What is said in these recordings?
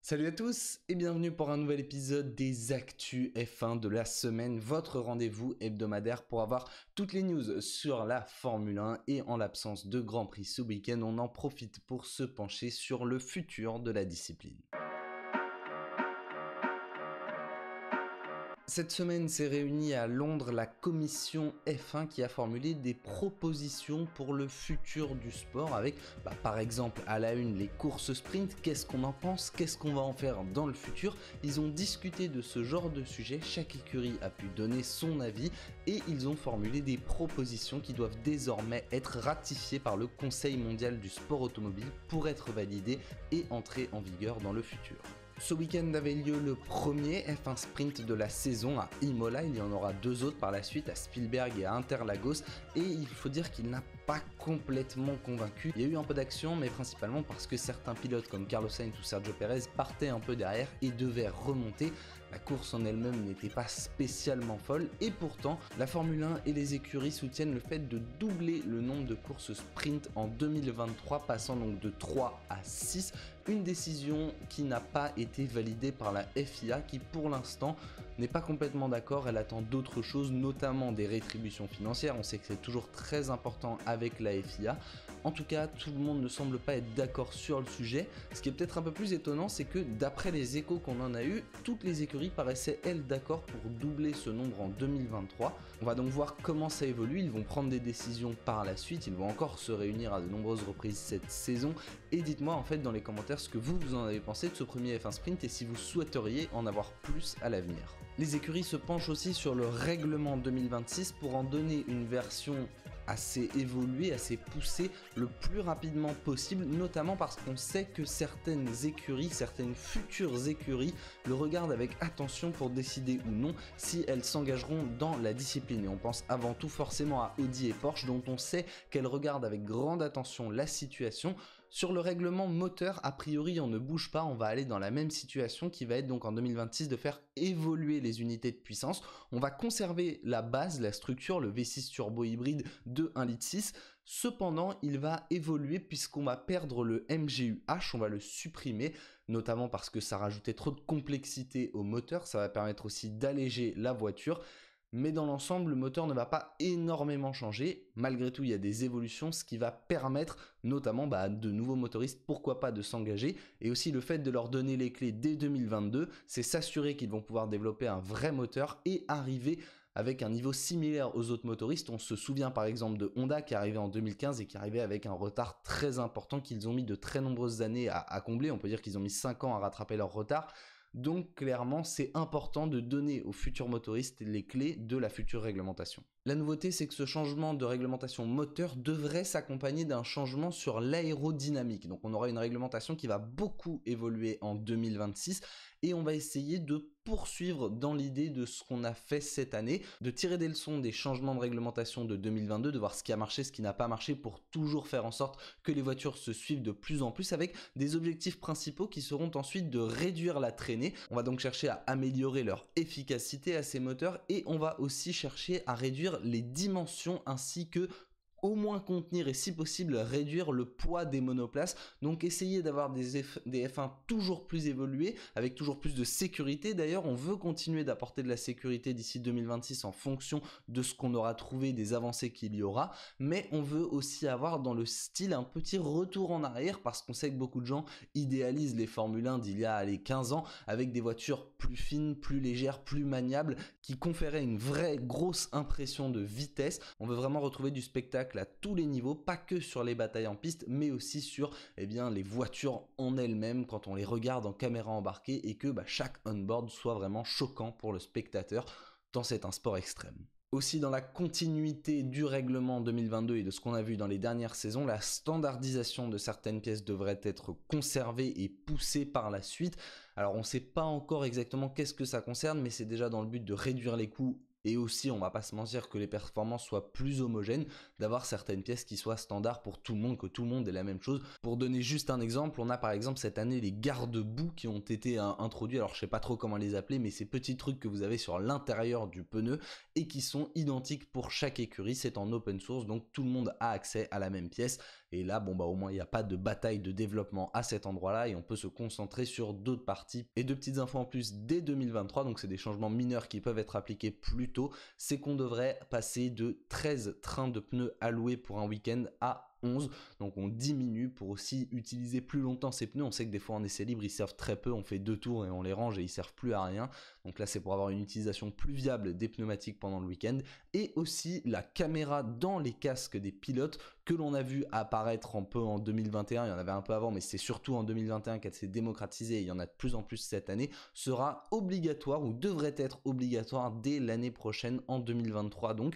Salut à tous et bienvenue pour un nouvel épisode des Actus F1 de la semaine, votre rendez-vous hebdomadaire pour avoir toutes les news sur la Formule 1 et en l'absence de Grand Prix ce week-end, on en profite pour se pencher sur le futur de la discipline. Cette semaine s'est réunie à Londres la commission F1 qui a formulé des propositions pour le futur du sport avec par exemple à la une les courses sprint, qu'est-ce qu'on en pense, qu'est-ce qu'on va en faire dans le futur. Ils ont discuté de ce genre de sujet, chaque écurie a pu donner son avis et ils ont formulé des propositions qui doivent désormais être ratifiées par le Conseil mondial du sport automobile pour être validées et entrer en vigueur dans le futur. Ce week-end avait lieu le premier F1 Sprint de la saison à Imola, il y en aura deux autres par la suite à Spielberg et à Interlagos et il faut dire qu'il n'a pas complètement convaincu. Il y a eu un peu d'action mais principalement parce que certains pilotes comme Carlos Sainz ou Sergio Pérez partaient un peu derrière et devaient remonter. La course en elle-même n'était pas spécialement folle et pourtant la Formule 1 et les écuries soutiennent le fait de doubler le nombre de courses sprint en 2023, passant donc de 3 à 6, une décision qui n'a pas été validée par la FIA qui pour l'instant n'est pas complètement d'accord, elle attend d'autres choses, notamment des rétributions financières, on sait que c'est toujours très important avec la FIA. En tout cas, tout le monde ne semble pas être d'accord sur le sujet. Ce qui est peut-être un peu plus étonnant, c'est que d'après les échos qu'on en a eu, toutes les écuries paraissaient elles d'accord pour doubler ce nombre en 2023. On va donc voir comment ça évolue, ils vont prendre des décisions par la suite, ils vont encore se réunir à de nombreuses reprises cette saison. Et dites-moi en fait dans les commentaires ce que vous en avez pensé de ce premier F1 Sprint et si vous souhaiteriez en avoir plus à l'avenir. Les écuries se penchent aussi sur le règlement 2026 pour en donner une version assez évoluée, assez poussée le plus rapidement possible, notamment parce qu'on sait que certaines écuries, certaines futures écuries le regardent avec attention pour décider ou non si elles s'engageront dans la discipline. Et on pense avant tout forcément à Audi et Porsche dont on sait qu'elles regardent avec grande attention la situation. Sur le règlement moteur, a priori on ne bouge pas, on va aller dans la même situation qui va être donc en 2026 de faire évoluer les unités de puissance. On va conserver la base, la structure, le V6 turbo hybride de 1,6 litre. Cependant, il va évoluer puisqu'on va perdre le MGU-H, on va le supprimer, notamment parce que ça rajoutait trop de complexité au moteur, ça va permettre aussi d'alléger la voiture. Mais dans l'ensemble, le moteur ne va pas énormément changer. Malgré tout, il y a des évolutions, ce qui va permettre notamment de nouveaux motoristes, pourquoi pas, de s'engager. Et aussi le fait de leur donner les clés dès 2022, c'est s'assurer qu'ils vont pouvoir développer un vrai moteur et arriver avec un niveau similaire aux autres motoristes. On se souvient par exemple de Honda qui est arrivé en 2015 et qui arrivait avec un retard très important qu'ils ont mis de très nombreuses années à combler. On peut dire qu'ils ont mis 5 ans à rattraper leur retard. Donc clairement, c'est important de donner aux futurs motoristes les clés de la future réglementation. La nouveauté, c'est que ce changement de réglementation moteur devrait s'accompagner d'un changement sur l'aérodynamique. Donc on aura une réglementation qui va beaucoup évoluer en 2026 et on va essayer de poursuivre dans l'idée de ce qu'on a fait cette année, de tirer des leçons des changements de réglementation de 2022, de voir ce qui a marché, ce qui n'a pas marché pour toujours faire en sorte que les voitures se suivent de plus en plus avec des objectifs principaux qui seront ensuite de réduire la traînée. On va donc chercher à améliorer leur efficacité à ces moteurs et on va aussi chercher à réduire les dimensions ainsi que au moins contenir et si possible réduire le poids des monoplaces, donc essayer d'avoir des F1 toujours plus évolués, avec toujours plus de sécurité. D'ailleurs, on veut continuer d'apporter de la sécurité d'ici 2026 en fonction de ce qu'on aura trouvé, des avancées qu'il y aura, mais on veut aussi avoir dans le style un petit retour en arrière, parce qu'on sait que beaucoup de gens idéalisent les Formule 1 d'il y a 15 ans, avec des voitures plus fines, plus légères, plus maniables, qui conféraient une vraie grosse impression de vitesse. On veut vraiment retrouver du spectacle à tous les niveaux, pas que sur les batailles en piste, mais aussi sur les voitures en elles-mêmes quand on les regarde en caméra embarquée et que chaque on-board soit vraiment choquant pour le spectateur, tant c'est un sport extrême. Aussi dans la continuité du règlement 2022 et de ce qu'on a vu dans les dernières saisons, la standardisation de certaines pièces devrait être conservée et poussée par la suite. Alors on ne sait pas encore exactement qu'est-ce que ça concerne, mais c'est déjà dans le but de réduire les coûts et aussi, on va pas se mentir, que les performances soient plus homogènes, d'avoir certaines pièces qui soient standards pour tout le monde, que tout le monde ait la même chose. Pour donner juste un exemple, on a par exemple cette année les garde-boue qui ont été introduits, alors je sais pas trop comment les appeler, mais ces petits trucs que vous avez sur l'intérieur du pneu et qui sont identiques pour chaque écurie, c'est en open source, donc tout le monde a accès à la même pièce. et là bon bah au moins il n'y a pas de bataille de développement à cet endroit-là et on peut se concentrer sur d'autres parties. Et deux petites infos en plus dès 2023, donc c'est des changements mineurs qui peuvent être appliqués plus tôt, c'est qu'on devrait passer de 13 trains de pneus alloués pour un week-end à 11, donc on diminue pour aussi utiliser plus longtemps ces pneus. On sait que des fois en essai libre ils servent très peu, on fait 2 tours et on les range et ils servent plus à rien, donc là c'est pour avoir une utilisation plus viable des pneumatiques pendant le week-end. Et aussi la caméra dans les casques des pilotes que l'on a vu apparaître un peu en 2021, il y en avait un peu avant mais c'est surtout en 2021 qu'elle s'est démocratisée et il y en a de plus en plus cette année, sera obligatoire ou devrait être obligatoire dès l'année prochaine en 2023. Donc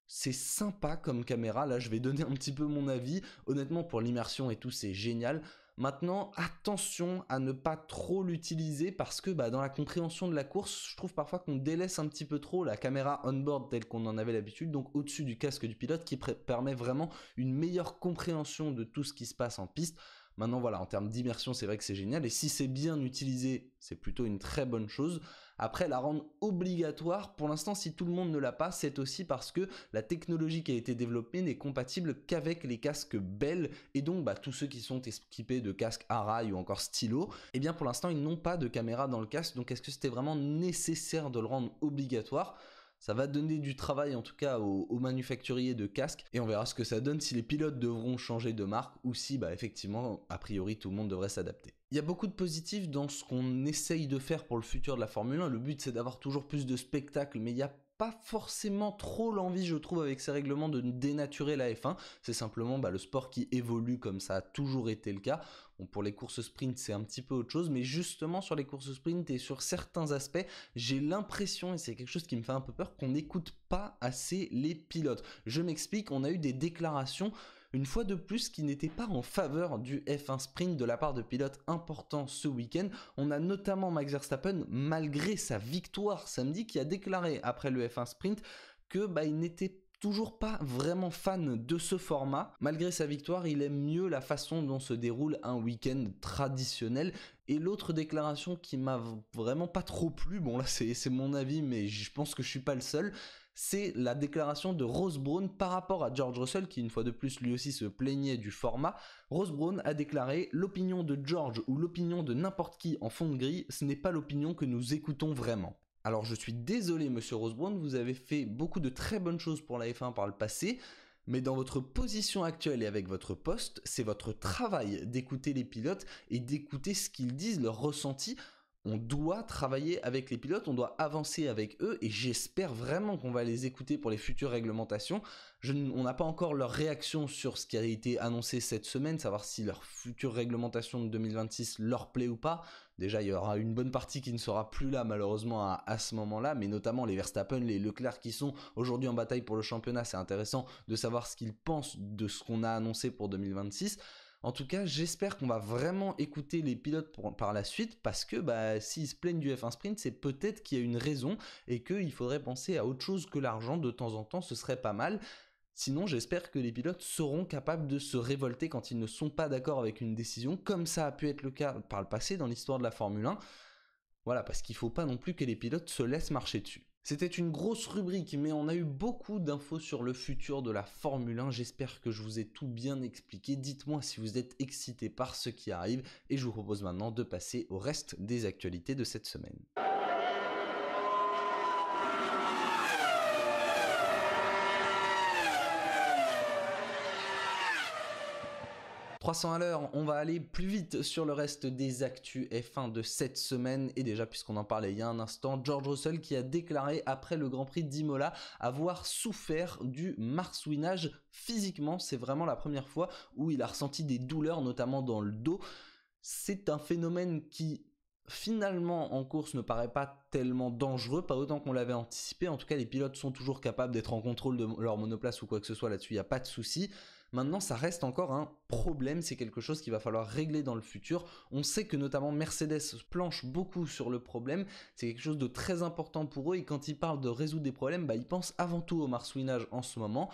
c'est sympa comme caméra, là je vais donner un petit peu mon avis, honnêtement pour l'immersion et tout c'est génial. Maintenant attention à ne pas trop l'utiliser parce que dans la compréhension de la course, je trouve parfois qu'on délaisse un petit peu trop la caméra on-board telle qu'on en avait l'habitude, donc au-dessus du casque du pilote qui permet vraiment une meilleure compréhension de tout ce qui se passe en piste. Maintenant voilà, en termes d'immersion c'est vrai que c'est génial et si c'est bien utilisé c'est plutôt une très bonne chose. Après la rendre obligatoire, pour l'instant si tout le monde ne l'a pas, c'est aussi parce que la technologie qui a été développée n'est compatible qu'avec les casques Bell et donc tous ceux qui sont équipés de casques à rail ou encore stylo, et bien pour l'instant ils n'ont pas de caméra dans le casque, donc est-ce que c'était vraiment nécessaire de le rendre obligatoire ? Ça va donner du travail en tout cas aux manufacturiers de casques et on verra ce que ça donne si les pilotes devront changer de marque ou si effectivement a priori tout le monde devrait s'adapter. Il y a beaucoup de positifs dans ce qu'on essaye de faire pour le futur de la Formule 1, le but c'est d'avoir toujours plus de spectacles mais il y a pas forcément trop l'envie je trouve avec ces règlements de dénaturer la F1, c'est simplement le sport qui évolue comme ça a toujours été le cas. Bon, pour les courses sprint c'est un petit peu autre chose, mais justement sur les courses sprint et sur certains aspects j'ai l'impression, et c'est quelque chose qui me fait un peu peur, qu'on n'écoute pas assez les pilotes. Je m'explique, on a eu des déclarations une fois de plus qui n'étaient pas en faveur du F1 sprint de la part de pilotes importants ce week-end. On a notamment Max Verstappen, malgré sa victoire samedi, qui a déclaré après le F1 sprint que il n'était toujours pas vraiment fan de ce format. Malgré sa victoire, il aime mieux la façon dont se déroule un week-end traditionnel. Et l'autre déclaration qui m'a vraiment pas trop plu, bon là c'est mon avis mais je pense que je suis pas le seul, c'est la déclaration de Ross Brawn par rapport à George Russell qui une fois de plus lui aussi se plaignait du format. Ross Brawn a déclaré: l'opinion de George ou l'opinion de n'importe qui en fond de grille, ce n'est pas l'opinion que nous écoutons vraiment. Alors je suis désolé monsieur Ross Brawn, vous avez fait beaucoup de très bonnes choses pour la F1 par le passé, mais dans votre position actuelle et avec votre poste, c'est votre travail d'écouter les pilotes et d'écouter ce qu'ils disent, leur ressenti. On doit travailler avec les pilotes, on doit avancer avec eux et j'espère vraiment qu'on va les écouter pour les futures réglementations. On n'a pas encore leur réaction sur ce qui a été annoncé cette semaine, savoir si leur future réglementation de 2026 leur plaît ou pas. Déjà, il y aura une bonne partie qui ne sera plus là malheureusement à ce moment-là, mais notamment les Verstappen, les Leclerc qui sont aujourd'hui en bataille pour le championnat. C'est intéressant de savoir ce qu'ils pensent de ce qu'on a annoncé pour 2026. En tout cas, j'espère qu'on va vraiment écouter les pilotes par la suite parce que s'ils se plaignent du F1 Sprint, c'est peut-être qu'il y a une raison et qu'il faudrait penser à autre chose que l'argent de temps en temps, ce serait pas mal. Sinon, j'espère que les pilotes seront capables de se révolter quand ils ne sont pas d'accord avec une décision, comme ça a pu être le cas par le passé dans l'histoire de la Formule 1. Voilà, parce qu'il ne faut pas non plus que les pilotes se laissent marcher dessus. C'était une grosse rubrique, mais on a eu beaucoup d'infos sur le futur de la Formule 1. J'espère que je vous ai tout bien expliqué. Dites-moi si vous êtes excité par ce qui arrive. Et je vous propose maintenant de passer au reste des actualités de cette semaine. 300 à l'heure, on va aller plus vite sur le reste des actus F1 de cette semaine. Et déjà, puisqu'on en parlait il y a un instant, George Russell qui a déclaré après le Grand Prix d'Imola avoir souffert du marsouinage physiquement. C'est vraiment la première fois où il a ressenti des douleurs, notamment dans le dos. C'est un phénomène qui finalement en course ne paraît pas tellement dangereux, pas autant qu'on l'avait anticipé. En tout cas, les pilotes sont toujours capables d'être en contrôle de leur monoplace ou quoi que ce soit là-dessus, il n'y a pas de souci. Maintenant, ça reste encore un problème, c'est quelque chose qu'il va falloir régler dans le futur. On sait que notamment Mercedes planche beaucoup sur le problème, c'est quelque chose de très important pour eux et quand ils parlent de résoudre des problèmes, ils pensent avant tout au marsouinage en ce moment.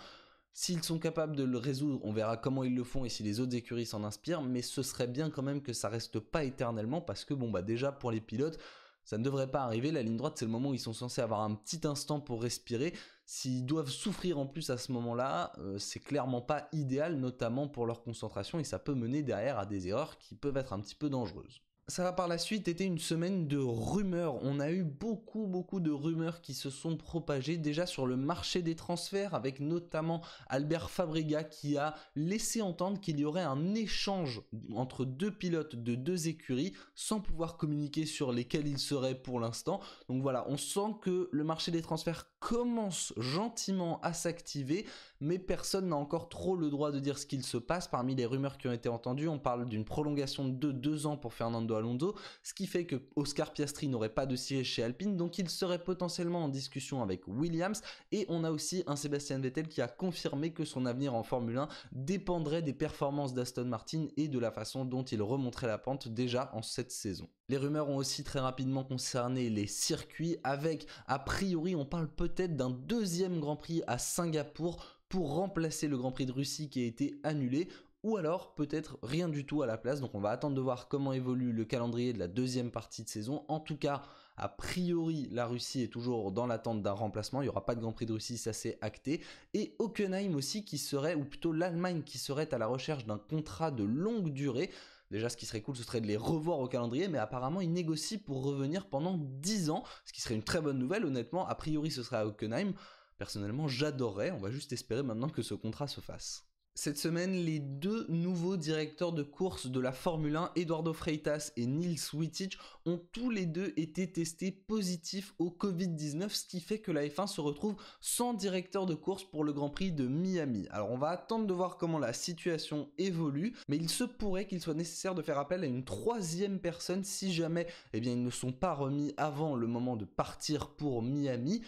S'ils sont capables de le résoudre, on verra comment ils le font et si les autres écuries s'en inspirent, mais ce serait bien quand même que ça reste pas éternellement parce que déjà pour les pilotes, ça ne devrait pas arriver. La ligne droite, c'est le moment où ils sont censés avoir un petit instant pour respirer. s'ils doivent souffrir en plus à ce moment-là, c'est clairement pas idéal, notamment pour leur concentration, et ça peut mener derrière à des erreurs qui peuvent être un petit peu dangereuses. Ça a par la suite été une semaine de rumeurs. On a eu beaucoup de rumeurs qui se sont propagées déjà sur le marché des transferts, avec notamment Albert Fabrega qui a laissé entendre qu'il y aurait un échange entre deux pilotes de deux écuries sans pouvoir communiquer sur lesquels ils seraient pour l'instant. Donc voilà, on sent que le marché des transferts commence gentiment à s'activer, mais personne n'a encore trop le droit de dire ce qu'il se passe. Parmi les rumeurs qui ont été entendues, on parle d'une prolongation de 2 ans pour Fernando Alonso, ce qui fait que Oscar Piastri n'aurait pas de siège chez Alpine, donc il serait potentiellement en discussion avec Williams, et on a aussi un Sébastien Vettel qui a confirmé que son avenir en Formule 1 dépendrait des performances d'Aston Martin et de la façon dont il remonterait la pente déjà en cette saison. Les rumeurs ont aussi très rapidement concerné les circuits, avec, a priori, on parle peut-être d'un deuxième Grand Prix à Singapour pour remplacer le Grand Prix de Russie qui a été annulé, ou alors peut-être rien du tout à la place. Donc on va attendre de voir comment évolue le calendrier de la deuxième partie de saison. En tout cas, a priori, la Russie est toujours dans l'attente d'un remplacement. Il n'y aura pas de Grand Prix de Russie, ça c'est acté. Et Hockenheim aussi qui serait, ou plutôt l'Allemagne qui serait à la recherche d'un contrat de longue durée. Déjà, ce qui serait cool, ce serait de les revoir au calendrier, mais apparemment, ils négocient pour revenir pendant 10 ans, ce qui serait une très bonne nouvelle, honnêtement. A priori, ce serait à Hockenheim. Personnellement, j'adorerais. On va juste espérer maintenant que ce contrat se fasse. Cette semaine, les deux nouveaux directeurs de course de la Formule 1, Eduardo Freitas et Niels Wittich, ont tous les deux été testés positifs au Covid-19, ce qui fait que la F1 se retrouve sans directeur de course pour le Grand Prix de Miami. Alors on va attendre de voir comment la situation évolue, mais il se pourrait qu'il soit nécessaire de faire appel à une troisième personne si jamais ils ne sont pas remis avant le moment de partir pour Miami.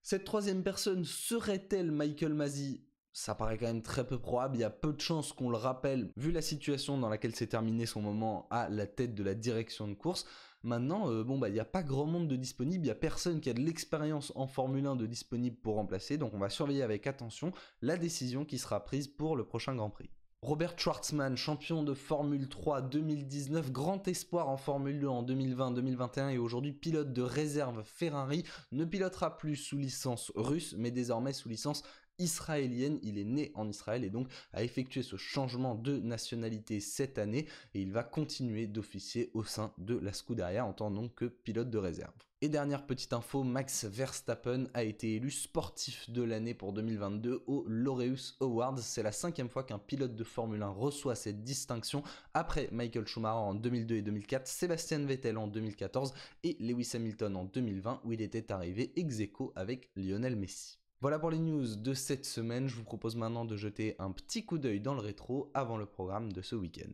Cette troisième personne serait-elle Michael Masi ? Ça paraît quand même très peu probable, il y a peu de chances qu'on le rappelle, vu la situation dans laquelle s'est terminé son moment à la tête de la direction de course. Maintenant, il n'y a pas grand monde de disponible, il n'y a personne qui a de l'expérience en Formule 1 de disponible pour remplacer, donc on va surveiller avec attention la décision qui sera prise pour le prochain Grand Prix. Robert Schwartzman, champion de Formule 3 2019, grand espoir en Formule 2 en 2020-2021 et aujourd'hui pilote de réserve Ferrari, ne pilotera plus sous licence russe, mais désormais sous licence israélienne. Il est né en Israël et donc a effectué ce changement de nationalité cette année et il va continuer d'officier au sein de la Scuderia en tant donc que pilote de réserve. Et dernière petite info, Max Verstappen a été élu sportif de l'année pour 2022 au Laureus Awards. C'est la 5e fois qu'un pilote de Formule 1 reçoit cette distinction après Michael Schumacher en 2002 et 2004, Sébastien Vettel en 2014 et Lewis Hamilton en 2020 où il était arrivé ex-aequo avec Lionel Messi. Voilà pour les news de cette semaine, je vous propose maintenant de jeter un petit coup d'œil dans le rétro avant le programme de ce week-end.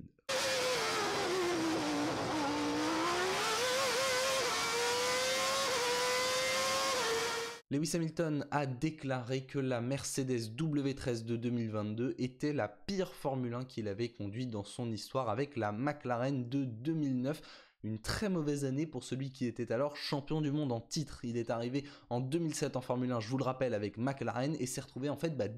Lewis Hamilton a déclaré que la Mercedes W13 de 2022 était la pire Formule 1 qu'il avait conduite dans son histoire avec la McLaren de 2009. Une très mauvaise année pour celui qui était alors champion du monde en titre. Il est arrivé en 2007 en Formule 1, je vous le rappelle, avec McLaren et s'est retrouvé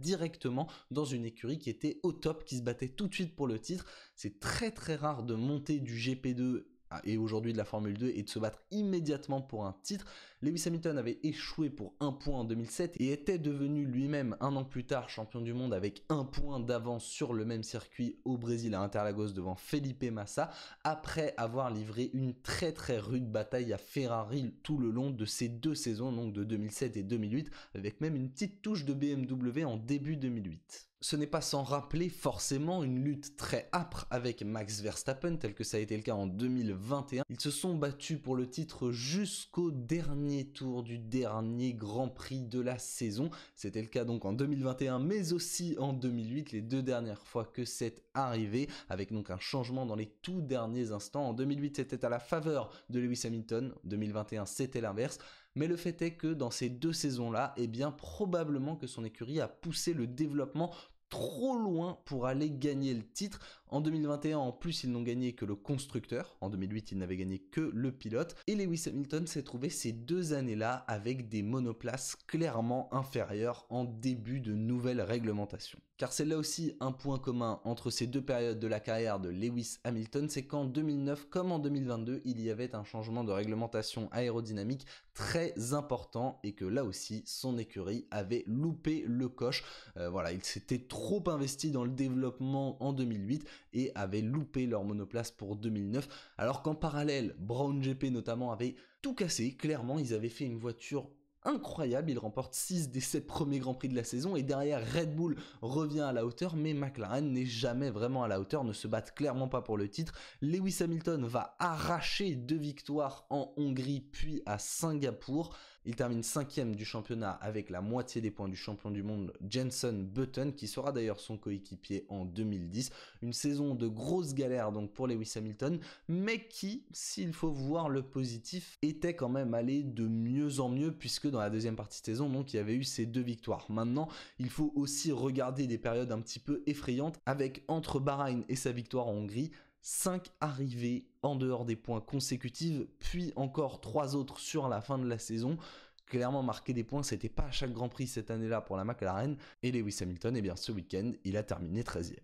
directement dans une écurie qui était au top, qui se battait tout de suite pour le titre. C'est très rare de monter du GP2 et aujourd'hui de la Formule 2 et de se battre immédiatement pour un titre. Lewis Hamilton avait échoué pour 1 point en 2007 et était devenu lui-même un an plus tard champion du monde avec 1 point d'avance sur le même circuit au Brésil à Interlagos devant Felipe Massa après avoir livré une très rude bataille à Ferrari tout le long de ces 2 saisons, donc de 2007 et 2008, avec même une petite touche de BMW en début 2008. Ce n'est pas sans rappeler forcément une lutte très âpre avec Max Verstappen, tel que ça a été le cas en 2021. Ils se sont battus pour le titre jusqu'au dernier tour du dernier Grand Prix de la saison. C'était le cas donc en 2021, mais aussi en 2008, les 2 dernières fois que c'est arrivé, avec donc un changement dans les tout derniers instants. En 2008, c'était à la faveur de Lewis Hamilton, 2021, c'était l'inverse. Mais le fait est que dans ces 2 saisons-là, probablement que son écurie a poussé le développement trop loin pour aller gagner le titre. En 2021, en plus, ils n'ont gagné que le constructeur. En 2008, ils n'avaient gagné que le pilote. Et Lewis Hamilton s'est trouvé ces 2 années-là avec des monoplaces clairement inférieures en début de nouvelle réglementation. Car c'est là aussi un point commun entre ces 2 périodes de la carrière de Lewis Hamilton, c'est qu'en 2009 comme en 2022, il y avait un changement de réglementation aérodynamique très important et que là aussi, son écurie avait loupé le coche. Voilà, ils s'étaient trop investis dans le développement en 2008 et avaient loupé leur monoplace pour 2009, alors qu'en parallèle, Brown GP notamment avait tout cassé. Clairement, ils avaient fait une voiture incroyable, il remporte 6 des 7 premiers Grands Prix de la saison et derrière Red Bull revient à la hauteur, mais McLaren n'est jamais vraiment à la hauteur, ne se battent clairement pas pour le titre. Lewis Hamilton va arracher 2 victoires en Hongrie puis à Singapour. Il termine 5e du championnat avec la moitié des points du champion du monde Jenson Button, qui sera d'ailleurs son coéquipier en 2010. Une saison de grosses galères donc pour Lewis Hamilton, mais qui, s'il faut voir le positif, était quand même allé de mieux en mieux, puisque dans la deuxième partie de saison, donc, il y avait eu ces 2 victoires. Maintenant, il faut aussi regarder des périodes un petit peu effrayantes, avec entre Bahreïn et sa victoire en Hongrie, 5 arrivées en dehors des points consécutives, puis encore 3 autres sur la fin de la saison. Clairement, marquer des points, c'était pas à chaque Grand Prix cette année-là pour la McLaren. Et Lewis Hamilton, eh bien ce week-end, il a terminé 13e.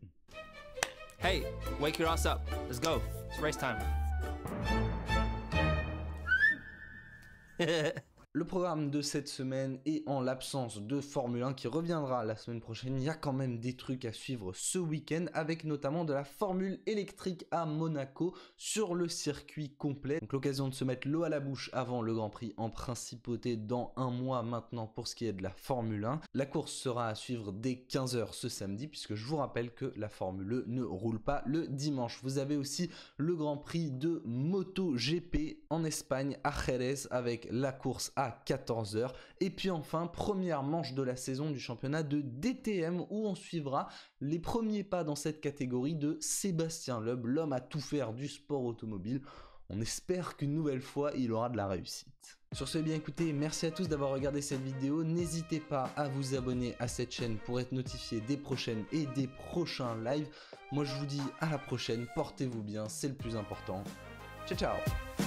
Hey, wake your ass up. Let's go. It's race time. Le programme de cette semaine et en l'absence de Formule 1 qui reviendra la semaine prochaine, il y a quand même des trucs à suivre ce week-end avec notamment de la Formule électrique à Monaco sur le circuit complet. Donc l'occasion de se mettre l'eau à la bouche avant le Grand Prix en principauté dans 1 mois maintenant pour ce qui est de la Formule 1. La course sera à suivre dès 15h ce samedi puisque je vous rappelle que la Formule E ne roule pas le dimanche. Vous avez aussi le Grand Prix de MotoGP en Espagne à Jerez avec la course à 14h. Et puis enfin, première manche de la saison du championnat de DTM où on suivra les premiers pas dans cette catégorie de Sébastien Loeb, l'homme à tout faire du sport automobile. On espère qu'une nouvelle fois, il aura de la réussite. Sur ce, bien écoutez, merci à tous d'avoir regardé cette vidéo. N'hésitez pas à vous abonner à cette chaîne pour être notifié des prochaines et des prochains lives. Moi, je vous dis à la prochaine. Portez-vous bien, c'est le plus important. Ciao, ciao!